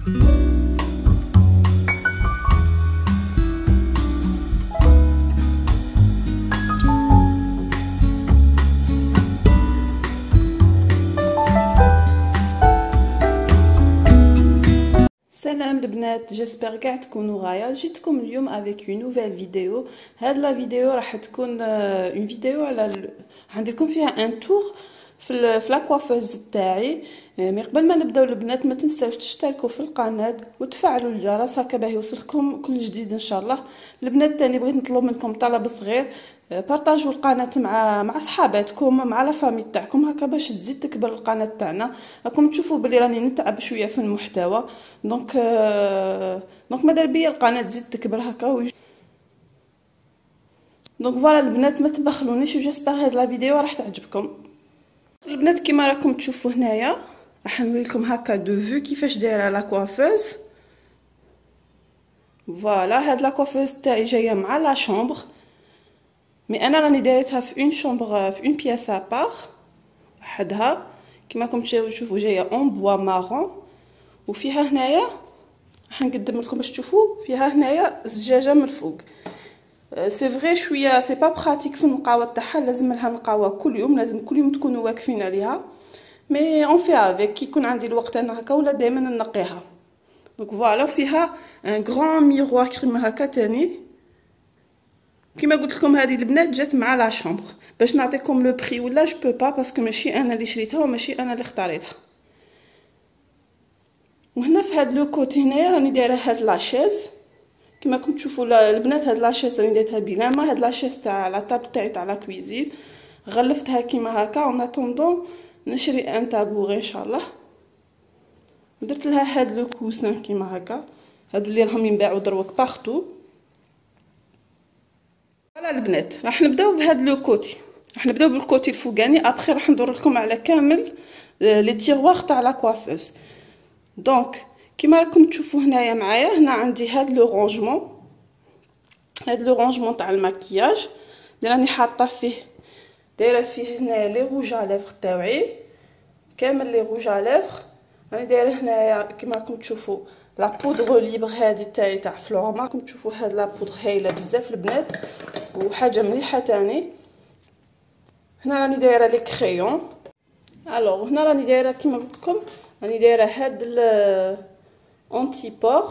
سلام البنات، جيسبر كاع تكونوا غايه. جيتكم اليوم افيك اون نوفيل فيديو. هاد لا فيديو راح تكون اون فيديو على عندكم فيها ان تور في لا كوافوز تاعي. مي قبل ما نبداو البنات ما تنساوش تشتركوا في القناه وتفعلوا الجرس هكا باه يوصلكم كل جديد ان شاء الله. البنات تاني بغيت نطلب منكم طلب صغير، بارطاجوا القناه مع صحاباتكم مع لا فامي تاعكم هكا باش تزيد تكبر القناه تاعنا. راكم تشوفوا بلي راني نتعب شويه في المحتوى، دونك ماذا بيا القناه تزيد تكبر هكا. دونك فوالا البنات ما تبخلونيش، وجيسبر هاد لا فيديو راح تعجبكم. البنات كيما راكم تشوفوا هنايا راح نوريكم هكا دو فيو كيفاش دايره لا كوافوز. فوالا هاد لا كوافوز تاعي جايه مع لا شومبر، مي انا راني دايرتها في اون شومبر في اون بياس ابار وحدها. كيما راكم تشوفوا جايه اون بوا مارون، وفيها هنايا راح نقدم لكم باش تشوفوا فيها هنايا زجاجه من الفوق. سي فري شويه سي با براتيك في النقاوه تاعها، لازم لها نقاوه كل يوم، لازم كل يوم تكونوا واقفين عليها. مي اون في افيك كي يكون عندي الوقت انا هكا ولا دائما نقيها. دونك فوالا فيها ان غران ميروار كيما هكا تاني. كيما قلت لكم هذه البنات جات مع لا شومبر. باش نعطيكم لو بري ولا جو بو با باسكو ماشي انا اللي شريتها وماشي انا اللي اختاريتها. وهنا في هاد لو كوتي هنايا راني دايره هاد لاشيز كيما راكم تشوفوا البنات. هاد لاشيز راني دايرتها بلامه، هاد لاشيز تاع لا طابل تاعي تاع لا كويزين غلفتها كيما هكا اون اتوندون نشري ان طابوغي ان شاء الله. درت لها هاد لو كوسان كيما هكا، هادو اللي راهم ينباعوا دروك باغتو. فوالا البنات راح نبداو بهاد لو كوتي، راح نبداو بالكوتي الفوقاني، ابخي راح ندور لكم على كامل لي تيروار تاع لا كوافوز. دونك كيما راكم تشوفوا هنايا معايا، هنا عندي هاد لو رونجمون، هاد لو رونجمون تاع المكياج اللي راني حاطه فيه، دايره فيه هنايا لي روج ا ليفر تاوعي كامل، لي روج ا ليفر راني دايره هنايا كيما راكم تشوفوا لا بودر ليبر هادي تاعي تاع فلورما. راكم تشوفوا هاد لا بودر هايله بزاف البنات وحاجه مليحه تاني. هنا راني دايره لي كريون. الوغ هنا راني دايره كيما قلت لكم راني دايره هاد اونتي بور،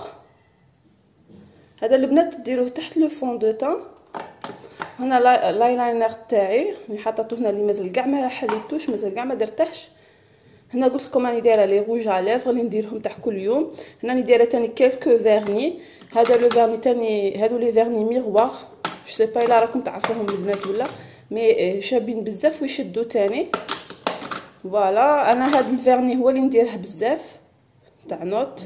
هذا البنات ديروه تحت لو فون دو تان. هنا لايلاينر تاعي راني حاطته هنا اللي مازال كاع ما حليتوش، مازال كاع ما درتهش. هنا قلت لكم راني دايره لي روج ا ليفر اللي نديرهم تاع كل يوم. هنا راني دايره تاني كيلكو فيرني، هذا لو فيرني تاني، هادو لي فيرني ميروار، جو سي با الا راكم تعرفوهم البنات ولا، مي شابين بزاف ويشدوا تاني. فوالا انا هاد الفيرني هو اللي نديره بزاف تاع نوت.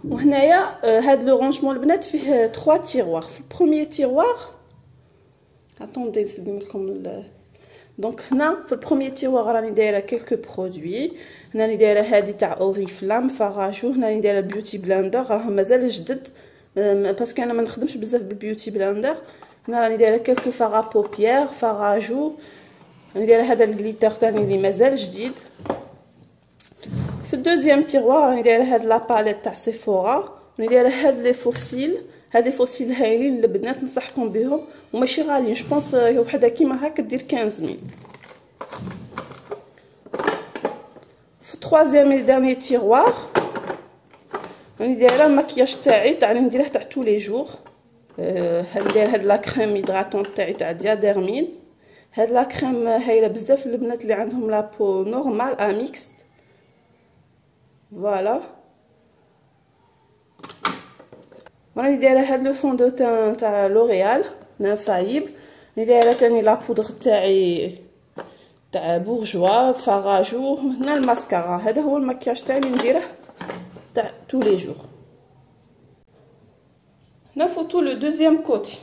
وهنايا هاد لو رونجمون البنات فيه 3 تيروار. في البروميير تيروار اتوندي نسقم لكم دونك هنا في البروميير تيروار راني دايره كيلكو برودوي. هنا راني دايره هادي تاع اوريفلام فاراجو، هنا راني دايره بيوتي بلندر راهم مازال جدد باسكو انا ما نخدمش بزاف بالبيوتي بلندر. هنا راني دايره كيلكو فارا بوبيير فاراجو، راني دايره هذا الجليتر تاني اللي مازال جديد. في الدوزيام تيروار راني دايره هاد لا باليت تاع سيفورا، راني دايره هاد لي فوسيل، هاد لي فوسيل هايلين البنات نصحكم بهم وماشي غاليين. جو بونس وحده كيما هكا دير 15000. في التروازيام اي داني تيروار راني دايره المكياج تاعي تاع نديره تاع تو لي جور. ندير هاد لا كريم هيدراتون تاعي تاع دياديرمين. هاد لا كريم هايله بزاف البنات اللي عندهم لا بو نورمال ا ميكس. فوالا راني دايره هاد لو فون دو تان تاع لوريال نفايب. راني دايره تاني لا بودر تاعي تاع بورجوا فاراجو. هنا الماسكارا، هذا هو المكياج تاعي اللي نديره تاع تو لي جور. هنا فوتو لو دوزيام كوتي،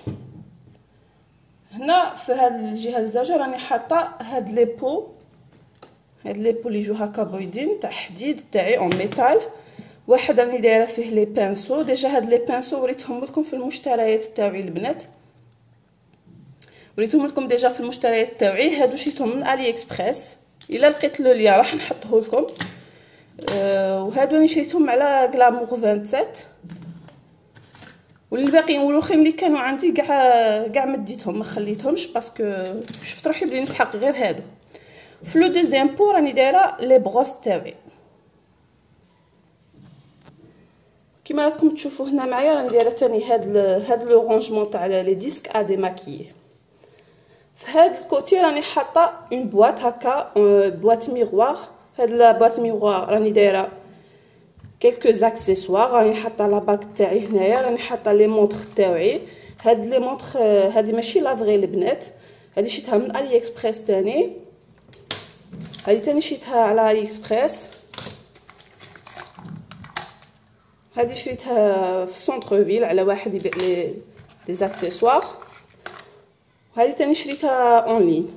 هنا في هاد الجهه الزاوجه راني حاطه هاد لي بو، هاد لي بو اللي يجو هكا بيضين تاع حديد تاعي اون ميتال. واحد راني دايره فيه لي بانسو، ديجا هاد لي بانسو وريتهم لكم في المشتريات تاعي البنات، وريتهم لكم ديجا في المشتريات تاعي. هادو شريتهم من علي اكسبريس، الا لقيت لو ليا راح نحطه لكم. وهادو راني شريتهم على غلامور 27. والباقيين والاخرين اللي كانوا عندي كاع ما ديتهم، ما خليتهمش باسكو شفت روحي بلي نسحق غير هادو. في لو دوزيام بو راني دايره لي بروس تاعي كيما راكم تشوفوا هنا معايا. راني دايره تاني هاد لو رونجمون تاع لي ديسك ا ديماكيي. في هاد الكوتي راني حاطه اون بواط هكا، بواط ميغوار. هاد لا بواط ميغوار راني دايره كيلكو اكسسوار. راني حاطه لا باك تاعي هنايا، راني حاطه لي مونطخ تاعي. هاد لي مونطخ هادي ماشي لا فغي البنات، هادي شيتها من علي اكسبريس تاني. هادي تاني شيتها على علي اكسبريس. هادي شريتها في سونتر فيل على واحد يبيع لي زاكسيسوار. وهادي تاني شريتها اون لين.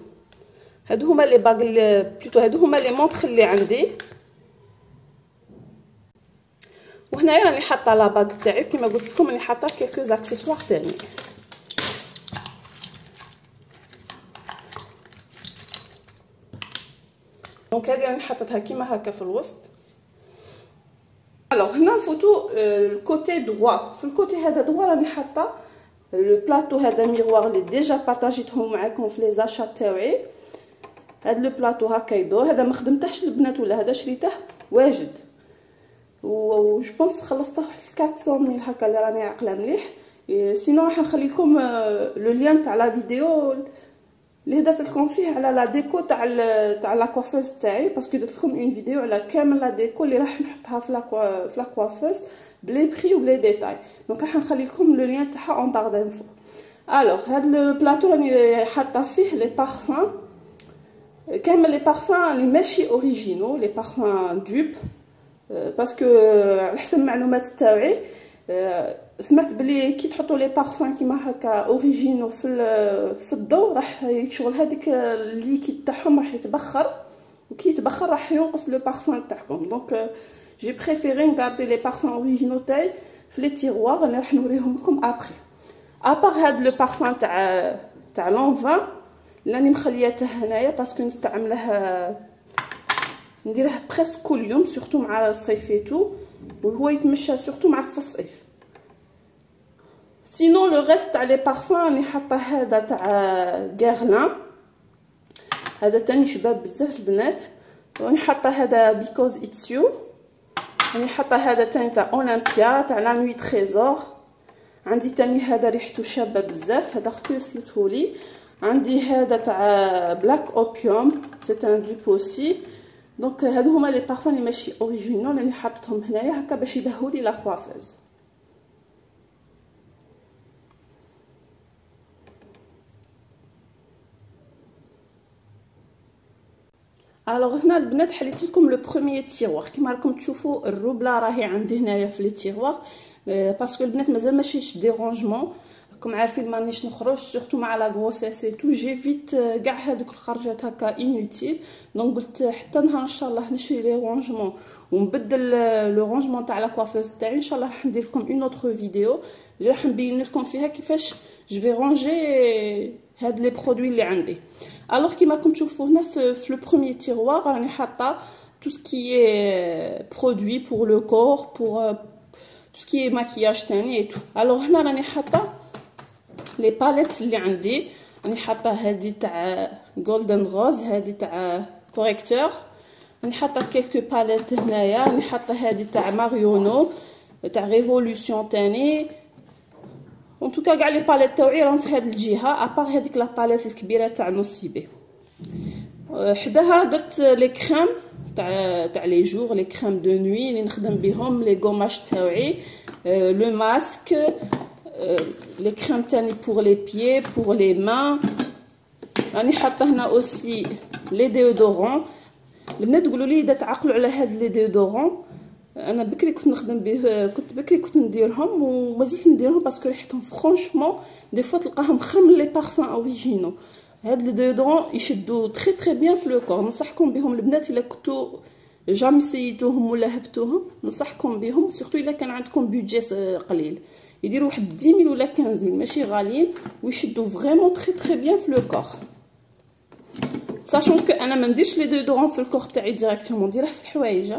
هادو هما لي باغ بلوتو، هادو هما لي مونطخ اللي عندي. وهنايا راني حاطه لا باغ تاعي كيما قلت لكم، راني حاطه كيلكو زاكسيسوار تاني. دونك هادي راني حاطتها كيما هكا في الوسط. الوغ هنا نفوتو الكوتي دروا. في الكوتي هذا دروا راني حاطه لو بلاطو هذا ميغوار اللي ديجا بارطاجيتهم معاكم في لي زاشا تاعي. هاد لو بلاطو هكا يدور، هذا ما خدمتهش البنات ولا هذا شريته واجد، و جو بونس خلصته واحد 400 ميل هكا اللي راني عاقله مليح. سينو راح نخلي لكم لو لين تاع لا فيديو اللي هدرت لكم فيه على لا ديكو تاع لا كوافوز تاعي، باسكو درت لكم اون فيديو على كامل لا ديكو اللي راح نحطها في لا كوافوز بلي بري وبلي ديتاي. دونك راح نخلي لكم لو لين تاعها اون بار دانفو. الوغ هاد لو بلاطو راني حاطه فيه لي بارفان، كامل لي بارفان اللي ماشي اوريجينو، لي بارفان دوب، باسكو على حسب المعلومات تاعي سمعت بلي كي تحطوا لي بارفان كيما هكا اوريجينو في الضو راح شغل هذيك الليكيد تاعهم راح يتبخر، وكي يتبخر راح ينقص لو بارفان تاعكم. دونك جي بريفيري نغاردي لي بارفان اوريجينو تاعي في لي تيغوار اللي راح نوريهم لكم ابري. ابار هاد لو بارفان تاع لونفان لاني مخلياته هنايا باسكو نستعمله نديره بريسك كل يوم، سورتو مع الصيفيتو، وهو يتمشى سورتو مع في الصيف. سينو لو ريست تاع لي بارفان راني حاطه هذا تاع غيرلان، هذا تاني شباب بزاف البنات. راني حاطه هذا بيكوز اتس يو. راني حاطه هذا تاني تاع اولمبيا تاع لا نوي تريزور. عندي تاني هذا ريحته شابه بزاف، هذا اختي وصلتهولي. عندي هذا تاع بلاك اوبيوم سي ان دوب اوسي. دونك هادو هما لي بارفان اللي ماشي اوريجينال اللي حطيتهم هنايا هكا باش يبهولي لا كوافوز. الوغ هنا البنات حليت لكم لو بروميير تيروار كيما راكم تشوفوا الروبله راهي عندي هنايا في لي تيروار، باسكو البنات مازال ماشيش دي رونجمون. راكم عارفين مانيش نخرج سورتو مع لا غروسيس اي تو، جيفيت كاع هذوك الخرجات هكا انوتيل. دونك قلت حتى نهار ان شاء الله نشري لي رونجمون ونبدل لو رونجمون تاع لا كوافوز تاعي. ان شاء الله راح ندير لكم اون اوتر فيديو اللي راح نبين لكم فيها كيفاش جو في رونجي هاد لي برودوي اللي عندي. الوغ كيما راكم تشوفوا هنا في لو بروميير تيروار راني حاطه tout ce qui est produit pour le corps, pour tout ce qui est maquillage تاني et tout. alors هنا راني حاطه لي باليت اللي عندي. راني حاطه هذه تاع جولدن روز، هذه تاع كوريكتور. راني حاطه كيلكو باليت هنايا. راني حاطه هذه تاع ماريونو تاع ريفولوسيون تاني. ان توكا كاع لي باليت تاوعي راهم في هذه الجهه، ابار هذيك لا باليت الكبيره تاع نوسيبي. حداها درت لي كريم تاع لي جور، لي كريم دو نوي اللي نخدم بهم، لي غوماج تاوعي، لو ماسك، لي كريم تاني بور لي بيي بور لي مان. راني حاطه هنا اوسي لي ديودورون. البنات تقولوا لي اذا تعقلوا على هاد لي ديودورون، انا بكري كنت نخدم به، كنت نديرهم ومازلت نديرهم باسكو ريحتهم فرانشمون دي فوا تلقاهم خير من لي بارفان اوريجينو. هاد لي ديودورون يشدوا تري تري بيان في لو كور. ننصحكم بهم البنات الا كنتو جامي سيتوهم ولا هبتوهم، ننصحكم بهم سورتو الا كان عندكم بودجي قليل. يديروا واحد 10000 ولا 15000 ماشي غاليين، ويشدوا فريمون تري تري بيان في لو كور. ساشون كو انا ما نديرش لي ديودورون في الكور تاعي ديريكتومون، نديره في الحوايج.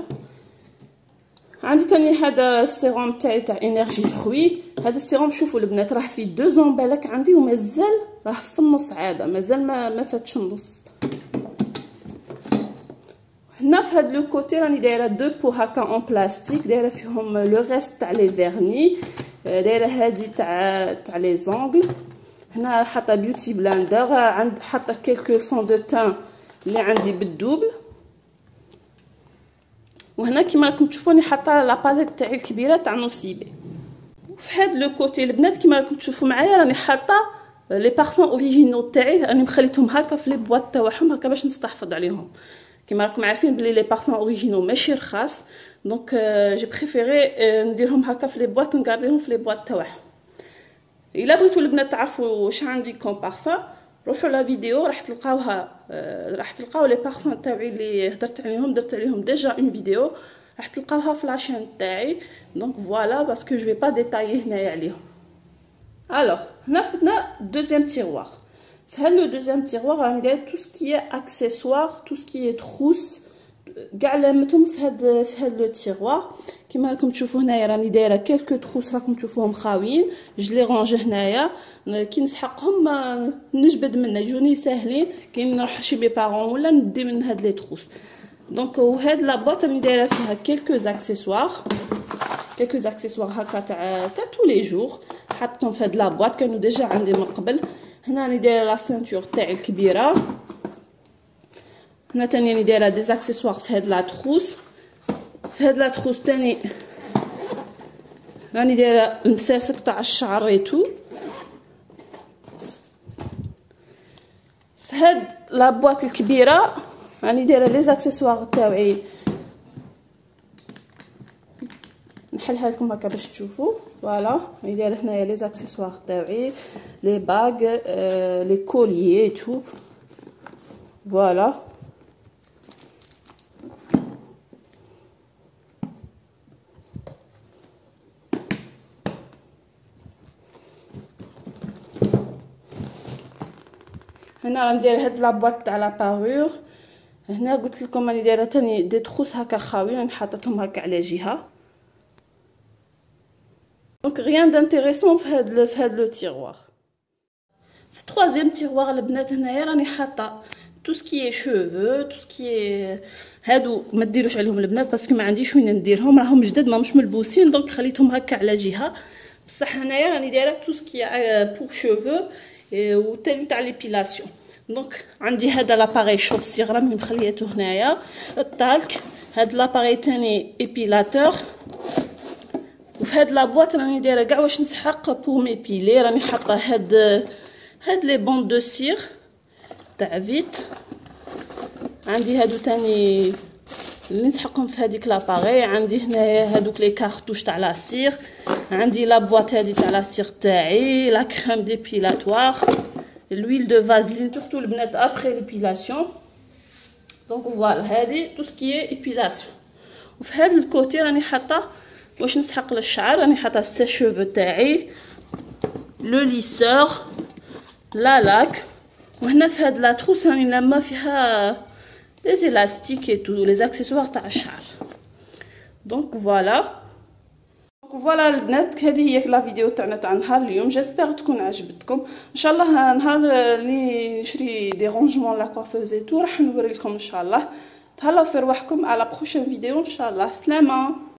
عندي تاني هذا السيروم تاع انرجي فروي. هذا السيروم شوفوا البنات راه فيه 2 زومبالك عندي ومازال راه في النص عاده، مازال ما فاتش النص. هنا في هذا لو كوتي راني دايره 2 بو هكا اون بلاستيك، دايره فيهم لو ريست تاع لي فيرني، دايره هذه تاع لي زونغل. هنا حاطه بيوتي بلاندر، عند حاطه كيلكو فون دو تان اللي عندي بالدوبل. وهنا كيما راكم تشوفوني حاطه لا باليت تاعي الكبيره تاع نوسيبي. وفي هذا لو كوتي البنات كيما راكم تشوفوا معايا راني حاطه لي بارفون اوريجينو تاعي، راني مخليتهم هكا في لي بواط تاعهم هكا باش نستحفظ عليهم. كيما راكم عارفين بلي لي بارفون اوريجينو ماشي رخاص، دونك جي بريفيري نديرهم هكا في لي بواط ونغارديهم في لي بواط تاعهم. الا بغيتو البنات تعرفوا واش عندي كوم بارفان روحوا لا فيديو راح تلقاوها، راح تلقاو لي بارفان تاعي اللي هضرت عليهم، درت عليهم ديجا اون فيديو راح تلقاوها في لاشين تاعي. دونك فوالا باسكو جو في با ديتايي هنايا عليهم. الوغ هنا فتنا دوزيام تيروار. في هذا لو دوزيام تيروار راني دايره تو سكي اكسسوار، تو سكي تروس، كاع لامتهم في هذا لو تيروار. كيما راكم تشوفوا هنايا راني دايره كيلكو تروس راكم تشوفوهم خاويين، جلي رونجي هنايا كي نسحقهم نجبد منه يجوني ساهلين كي نروح شي مي بارون ولا ندي من هاد لي تروس. دونك وهاد لا بوط راني دايره فيها كيلكو اكسسوار هكا تاع تو لي جور، حطيتهم في هاد لا بوط كانوا ديجا عندي من قبل. هنا راني دايره لا سانتور تاعي الكبيره، هنا تاني راني دايره دي اكسسوار في هاد لا تروس. في هاد لا تروس تاني راني دايره المساسك تاع الشعر ريتو. في هاد لا بواط الكبيره راني دايره لي زاكسيسوار تاعي، نحلها لكم هكا باش تشوفوا. فوالا راني دايره هنايا لي زاكسيسوار تاعي، لي باغ، لي كوليي تو. فوالا هنا راني دايره هاد لابواط تاع لا بارور. هنا قلت لكم راني دايره تاني دي تخوس هكا خاويين، راني حاطتهم هكا على جهه. دونك غيان دانتيريسون في هاد لو تيروار. في الثروازيام تيروار البنات هنايا راني حاطه تو سكي شوفو، تو سكي هادو ما ديروش عليهم البنات باسكو ما عنديش وين نديرهم، راهم جداد ماهمش ملبوسين، دونك خليتهم هكا على جهه. بصح هنايا راني دايره تو سكي بور شوفو وتاني تاع ليبيلاسيون. دونك عندي هذا لاباري شوف سيغرام اللي مخليته هنايا، الطالك، هاد لاباري تاني ايبيلاتور. وفي هاد لابواط راني دايره كاع واش نسحق بور ميبيلي، راني حاطه هاد لي بون دو سير تاع فيت. عندي هادو تاني اللي نسحقهم في هذيك لاباري. عندي هنايا هادوك لي كارطوش تاع لاسير، عندي لابواط هادي تاع لاسير تاعي، لا كريم ديبيلاتوار، l'huile de vaseline surtout البنات après l'épilation. دونك فوالا هادي تو سكي épilation. وفي هذا الكوتي راني حاطه واش نسحق للشعر، راني حاطه السيشوفو تاعي، لو ليسور، لا لاك. وهنا في هاد لا تروس راني لما فيها لي زيلاستيك اي تو لي اكسسوار تاع الشعر. دونك فوالا البنات هذه هي لا فيديو تاعنا تاع نهار اليوم. جيسبر تكون عجبتكم ان شاء الله. نهار اللي نشري دي رونجمون لا كوافوز تو راح نوري لكم ان شاء الله. تهلاو في رواحكم، على بروشين فيديو ان شاء الله. سلامه.